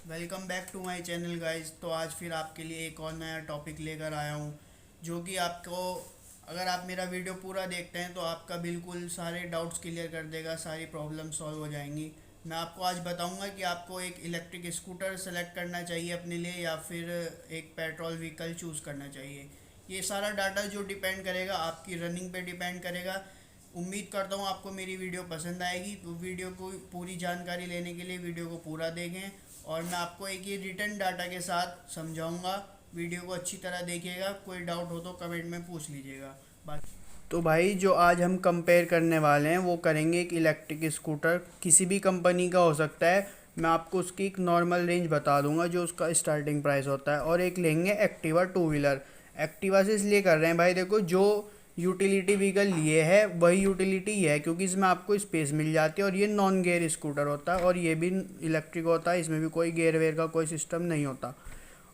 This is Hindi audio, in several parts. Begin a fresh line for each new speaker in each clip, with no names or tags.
Welcome back to my channel guys. तो आज फिर आपके लिए एक और नया टॉपिक लेकर आया हूँ, जो कि आपको, अगर आप मेरा वीडियो पूरा देखते हैं तो आपका बिल्कुल सारे डाउट्स क्लियर कर देगा, सारी प्रॉब्लम सॉल्व हो जाएंगी। मैं आपको आज बताऊंगा कि आपको एक इलेक्ट्रिक स्कूटर सेलेक्ट करना चाहिए अपने लिए या फिर एक पेट्रोल व्हीकल चूज़ करना चाहिए। ये सारा डाटा जो डिपेंड करेगा आपकी रनिंग पे डिपेंड करेगा। उम्मीद करता हूँ आपको मेरी वीडियो पसंद आएगी, तो वीडियो को पूरी जानकारी लेने के लिए वीडियो को पूरा देखें और मैं आपको एक ये रिटर्न डाटा के साथ समझाऊंगा। वीडियो को अच्छी तरह देखिएगा, कोई डाउट हो तो कमेंट में पूछ लीजिएगा। बाकी तो भाई जो आज हम कंपेयर करने वाले हैं वो करेंगे एक इलेक्ट्रिक स्कूटर, किसी भी कंपनी का हो सकता है। मैं आपको उसकी एक नॉर्मल रेंज बता दूंगा जो उसका स्टार्टिंग प्राइस होता है, और एक लेंगे एक्टिवा टू व्हीलर। एक्टिवा से इसलिए कर रहे हैं भाई, देखो जो यूटिलिटी व्हीकल लिए है वही यूटिलिटी ये है, क्योंकि इसमें आपको स्पेस मिल जाती है और ये नॉन गियर स्कूटर होता है और ये भी इलेक्ट्रिक होता है, इसमें भी कोई गियर वेयर का कोई सिस्टम नहीं होता।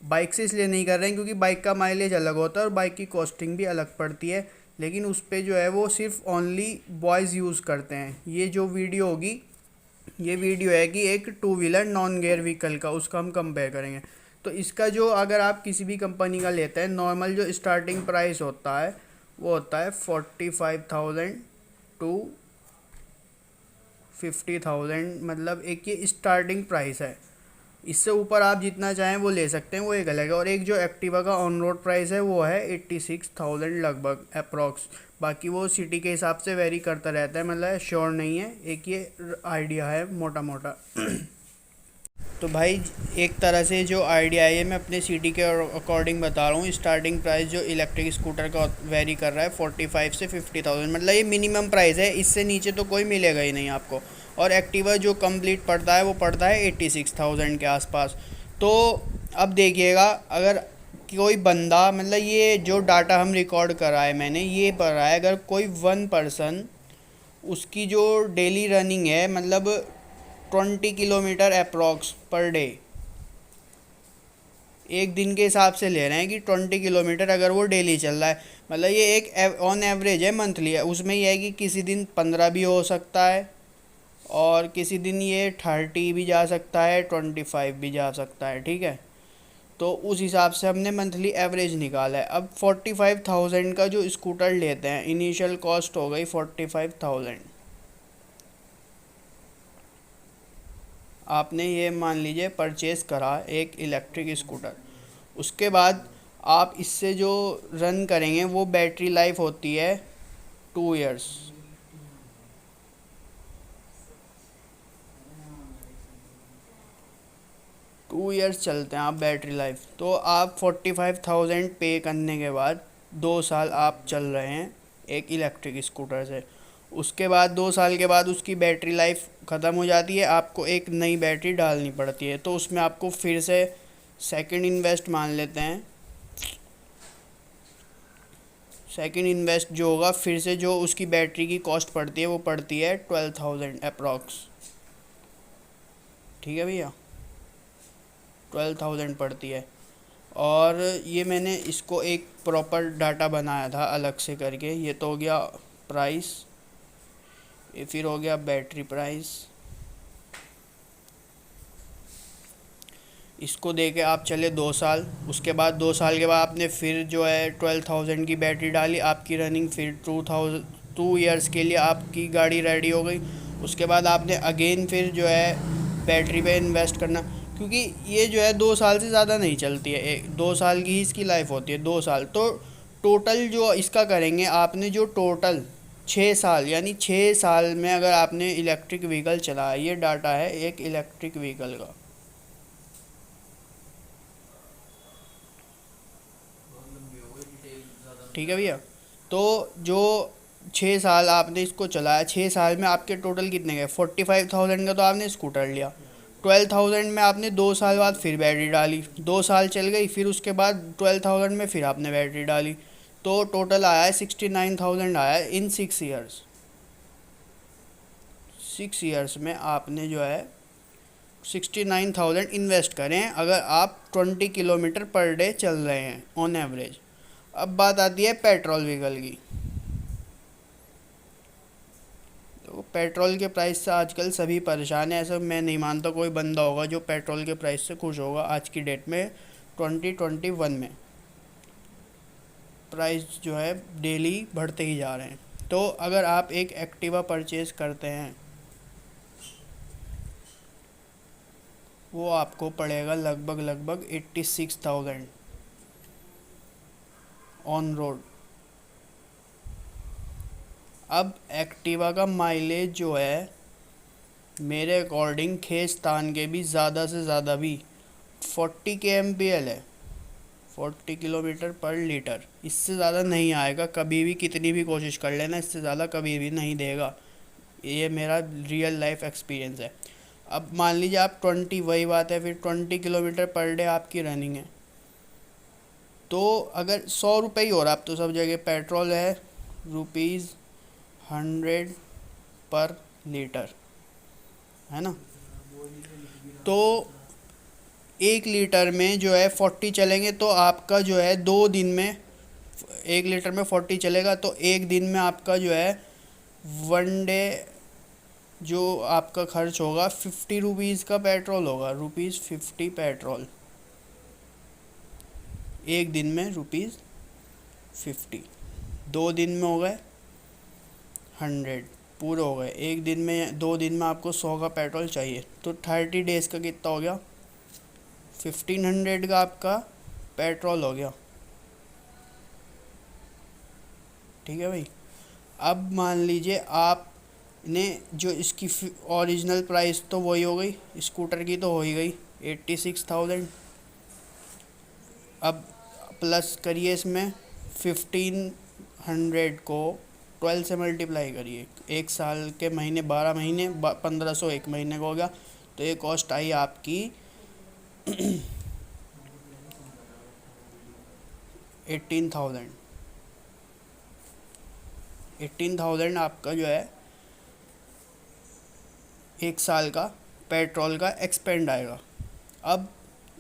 बाइक से इसलिए नहीं कर रहे हैं क्योंकि बाइक का माइलेज अलग होता है और बाइक की कॉस्टिंग भी अलग पड़ती है, लेकिन उस पर जो है वो सिर्फ ओनली बॉयज़ यूज़ करते हैं। ये जो वीडियो होगी, ये वीडियो है कि एक two wheeler non gear vehicle का, उसका हम कंपेयर करेंगे। तो इसका जो, अगर आप किसी भी कंपनी का लेते हैं, नॉर्मल जो स्टार्टिंग प्राइस होता है वो होता है 45,000 टू 50,000, मतलब एक ये स्टार्टिंग प्राइस है। इससे ऊपर आप जितना चाहें वो ले सकते हैं, वो एक अलग है। और एक जो एक्टिवा का ऑन रोड प्राइस है वो है 86,000 लगभग अप्रॉक्स। बाकी वो सिटी के हिसाब से वेरी करता रहता है, मतलब श्योर नहीं है, एक ये आइडिया है मोटा मोटा। तो भाई एक तरह से जो आइडिया है ये मैं अपने सिटी के अकॉर्डिंग बता रहा हूँ। स्टार्टिंग प्राइस जो इलेक्ट्रिक स्कूटर का वेरी कर रहा है 45 से 50,000, मतलब ये मिनिमम प्राइस है, इससे नीचे तो कोई मिलेगा ही नहीं आपको। और एक्टिवा जो कंप्लीट पड़ता है वो पड़ता है 86,000 के आसपास। तो अब देखिएगा, अगर कोई बंदा, मतलब ये जो डाटा हम रिकॉर्ड करा है मैंने, ये पढ़ा है, अगर कोई वन पर्सन, उसकी जो डेली रनिंग है मतलब 20 किलोमीटर अप्रॉक्स पर डे, एक दिन के हिसाब से ले रहे हैं कि 20 किलोमीटर अगर वो डेली चल रहा है, मतलब ये एक ऑन एवरेज है, मंथली है। उसमें यह है कि किसी दिन 15 भी हो सकता है और किसी दिन ये 30 भी जा सकता है, 25 भी जा सकता है, ठीक है। तो उस हिसाब से हमने मंथली एवरेज निकाला है। अब 45,000 का जो स्कूटर लेते हैं, इनिशियल कॉस्ट हो गई 45,000। आपने ये मान लीजिए परचेज़ करा एक इलेक्ट्रिक स्कूटर, उसके बाद आप इससे जो रन करेंगे वो बैटरी लाइफ होती है 2 इयर्स। 2 इयर्स चलते हैं आप बैटरी लाइफ। तो आप 45,000 पे करने के बाद 2 साल आप चल रहे हैं एक इलेक्ट्रिक स्कूटर से। उसके बाद 2 साल के बाद उसकी बैटरी लाइफ ख़त्म हो जाती है, आपको एक नई बैटरी डालनी पड़ती है। तो उसमें आपको फिर से सेकंड इन्वेस्ट मान लेते हैं, सेकंड इन्वेस्ट जो होगा, फिर से जो उसकी बैटरी की कॉस्ट पड़ती है वो पड़ती है 12,000 अप्रॉक्स, ठीक है भैया, 12,000 पड़ती है। और ये मैंने इसको एक प्रॉपर डाटा बनाया था अलग से करके। ये तो हो गया प्राइस, ये फिर हो गया बैटरी प्राइस। इसको दे के आप चले 2 साल, उसके बाद 2 साल के बाद आपने फिर जो है 12,000 की बैटरी डाली, आपकी रनिंग फिर 2 ईयर्स के लिए आपकी गाड़ी रेडी हो गई। उसके बाद आपने अगेन फिर जो है बैटरी पे इन्वेस्ट करना, क्योंकि ये जो है 2 साल से ज़्यादा नहीं चलती है, 2 साल की ही इसकी लाइफ होती है, 2 साल। तो टोटल जो इसका करेंगे, आपने जो टोटल 6 साल, यानी 6 साल में अगर आपने इलेक्ट्रिक व्हीकल चलाया, ये डाटा है एक इलेक्ट्रिक व्हीकल का, ठीक है भैया। तो जो 6 साल आपने इसको चलाया, 6 साल में आपके टोटल कितने गए, 45,000 का तो आपने स्कूटर लिया। 12,000 में आपने 2 साल बाद फिर बैटरी डाली, 2 साल चल गई, फिर उसके बाद 12,000 में फिर आपने बैटरी डाली। तो टोटल आया है 69,000 आया है इन 6 ईयर्स। 6 ईयर्स में आपने जो है 69,000 इन्वेस्ट करें अगर आप 20 किलोमीटर पर डे चल रहे हैं ऑन एवरेज। अब बात आती है पेट्रोल व्हीकल की। तो पेट्रोल के प्राइस से आजकल सभी परेशान है। ऐसा मैं नहीं मानता कोई बंदा होगा जो पेट्रोल के प्राइस से खुश होगा आज की डेट में 2021 में। प्राइस जो है डेली बढ़ते ही जा रहे हैं। तो अगर आप एक एक्टिवा परचेज़ करते हैं वो आपको पड़ेगा लगभग 86,000 ऑन रोड। अब एक्टिवा का माइलेज जो है मेरे अकॉर्डिंग खींचतान के भी ज़्यादा से ज़्यादा भी 40 kmpl है, 40 किलोमीटर पर लीटर। इससे ज़्यादा नहीं आएगा कभी भी, कितनी भी कोशिश कर लेना, इससे ज़्यादा कभी भी नहीं देगा। ये मेरा रियल लाइफ एक्सपीरियंस है। अब मान लीजिए आप 20, वही बात है फिर 20 किलोमीटर पर डे आपकी रनिंग है, तो अगर 100 रुपये ही हो रहा, आप तो सब जगह पेट्रोल है ₹100 पर लीटर, है ना। तो 1 लीटर में जो है 40 चलेंगे तो आपका जो है 2 दिन में 1 लीटर में 40 चलेगा तो एक दिन में आपका जो है वन डे जो आपका खर्च होगा 50 रुपीज़ का पेट्रोल होगा, ₹50 पेट्रोल। एक दिन में ₹50, 2 दिन में हो गए 100 पूरे हो गए। एक दिन में 2 दिन में आपको 100 का पेट्रोल चाहिए, तो 30 डेज़ का कितना हो गया, 1500 का आपका पेट्रोल हो गया। ठीक है भाई। अब मान लीजिए आपने जो इसकी ओरिजिनल प्राइस तो वही हो गई, स्कूटर की तो हो ही गई 86,000। अब प्लस करिए इसमें 1500 को 12 से मल्टीप्लाई करिए, 1 साल के महीने 12 महीने 1500 एक महीने का हो गया। तो ये कॉस्ट आई आपकी 18,000 आपका जो है 1 साल का पेट्रोल का एक्सपेंड आएगा। अब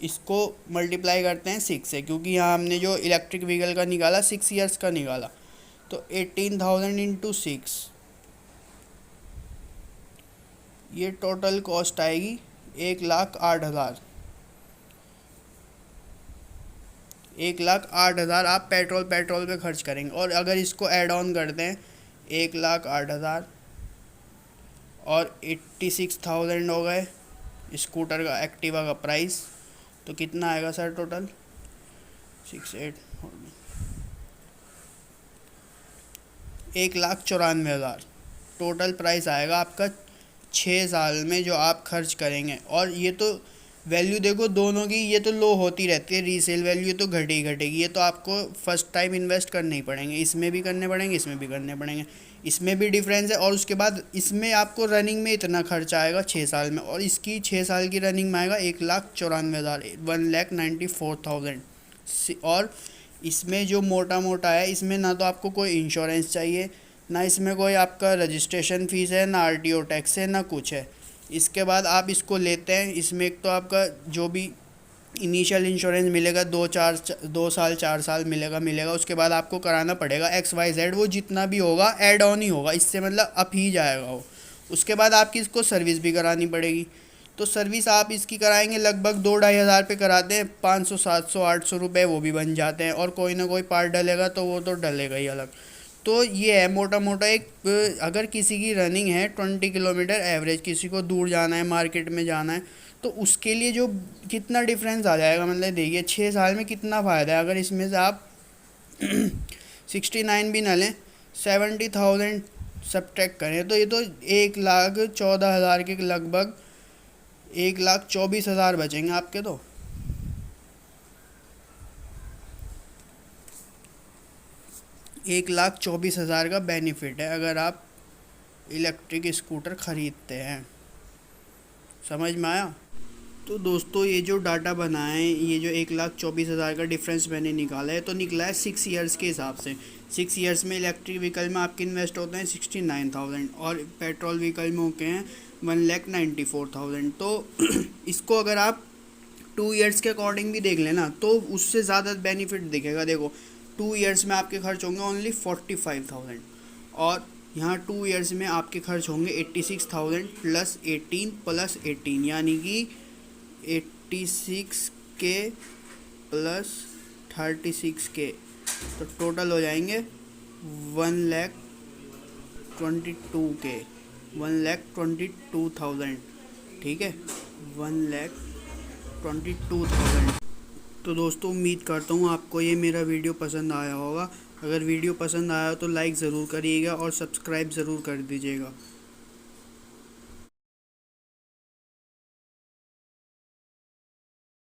इसको मल्टीप्लाई करते हैं 6 से, क्योंकि यहाँ हमने जो इलेक्ट्रिक व्हीकल का निकाला 6 ईयर्स का निकाला, तो 18,000 इंटू 6, ये टोटल कॉस्ट आएगी 1,08,000। 1,08,000 आप पेट्रोल पे खर्च करेंगे। और अगर इसको ऐड ऑन करते हैं 1,08,000 और 86,000 हो गए स्कूटर का एक्टिवा का प्राइस, तो कितना आएगा सर टोटल 68, 1,94,000 टोटल प्राइस आएगा आपका 6 साल में जो आप खर्च करेंगे। और ये तो वैल्यू देखो दोनों की, ये तो लो होती रहती है, रीसेल वैल्यू तो घटी घटेगी। ये तो आपको फर्स्ट टाइम इन्वेस्ट करने ही पड़ेंगे, इसमें भी करने पड़ेंगे, इसमें भी करने पड़ेंगे, इसमें भी डिफरेंस है। और उसके बाद इसमें आपको रनिंग में इतना खर्चा आएगा 6 साल में, और इसकी 6 साल की रनिंग में आएगा 1,94,000, 1,94,000। और इसमें जो मोटा मोटा है, इसमें ना तो आपको कोई इंश्योरेंस चाहिए, ना इसमें कोई आपका रजिस्ट्रेशन फ़ीस है, ना RTO टैक्स है, ना कुछ है। इसके बाद आप इसको लेते हैं, इसमें एक तो आपका जो भी इनिशियल इंश्योरेंस मिलेगा 2 साल 4 साल मिलेगा। उसके बाद आपको कराना पड़ेगा XYZ, वो जितना भी होगा ऐड ऑन ही होगा, इससे मतलब अप ही जाएगा वो। उसके बाद आपकी इसको सर्विस भी करानी पड़ेगी, तो सर्विस आप इसकी कराएंगे लगभग 2-2,500 पे कराते हैं, 500 700 800 रुपये वो भी बन जाते हैं। और कोई ना कोई पार्ट डलेगा तो वो तो डलेगा ही अलग। तो ये है मोटा मोटा एक, अगर किसी की रनिंग है 20 किलोमीटर एवरेज, किसी को दूर जाना है, मार्केट में जाना है, तो उसके लिए जो कितना डिफरेंस आ जाएगा, मतलब देखिए 6 साल में कितना फ़ायदा है। अगर इसमें से आप 69 भी न लें, 70,000 सब्ट्रैक्ट करें, तो ये तो 1,14,000 के लगभग 1,24,000 बचेंगे आपके। तो 1,24,000 का बेनिफिट है अगर आप इलेक्ट्रिक स्कूटर ख़रीदते हैं। समझ में आया। तो दोस्तों ये जो डाटा बना है, ये जो 1,24,000 का डिफरेंस मैंने निकाला है, तो निकला है 6 ईयर्स के हिसाब से। 6 ईयर्स में इलेक्ट्रिक व्हीकल में आपके इन्वेस्ट होते हैं 69,000 और पेट्रोल व्हीकल में होते हैं 1,94,000। तो इसको अगर आप 2 ईयर्स के अकॉर्डिंग भी देख लेना तो उससे ज़्यादा बेनिफिट दिखेगा। देखो 2 ईयर्स में आपके खर्च होंगे ओनली 45,000 और यहाँ 2 ईयर्स में आपके खर्च होंगे 86,000 प्लस 18 प्लस 18, यानी कि 86 के प्लस 36 के, तो टोटल हो जाएंगे 1,22,000 के, 1,22,000। ठीक है, 1,22,000। तो दोस्तों उम्मीद करता हूँ आपको ये मेरा वीडियो पसंद आया होगा। अगर वीडियो पसंद आया तो लाइक ज़रूर करिएगा और सब्सक्राइब ज़रूर कर दीजिएगा।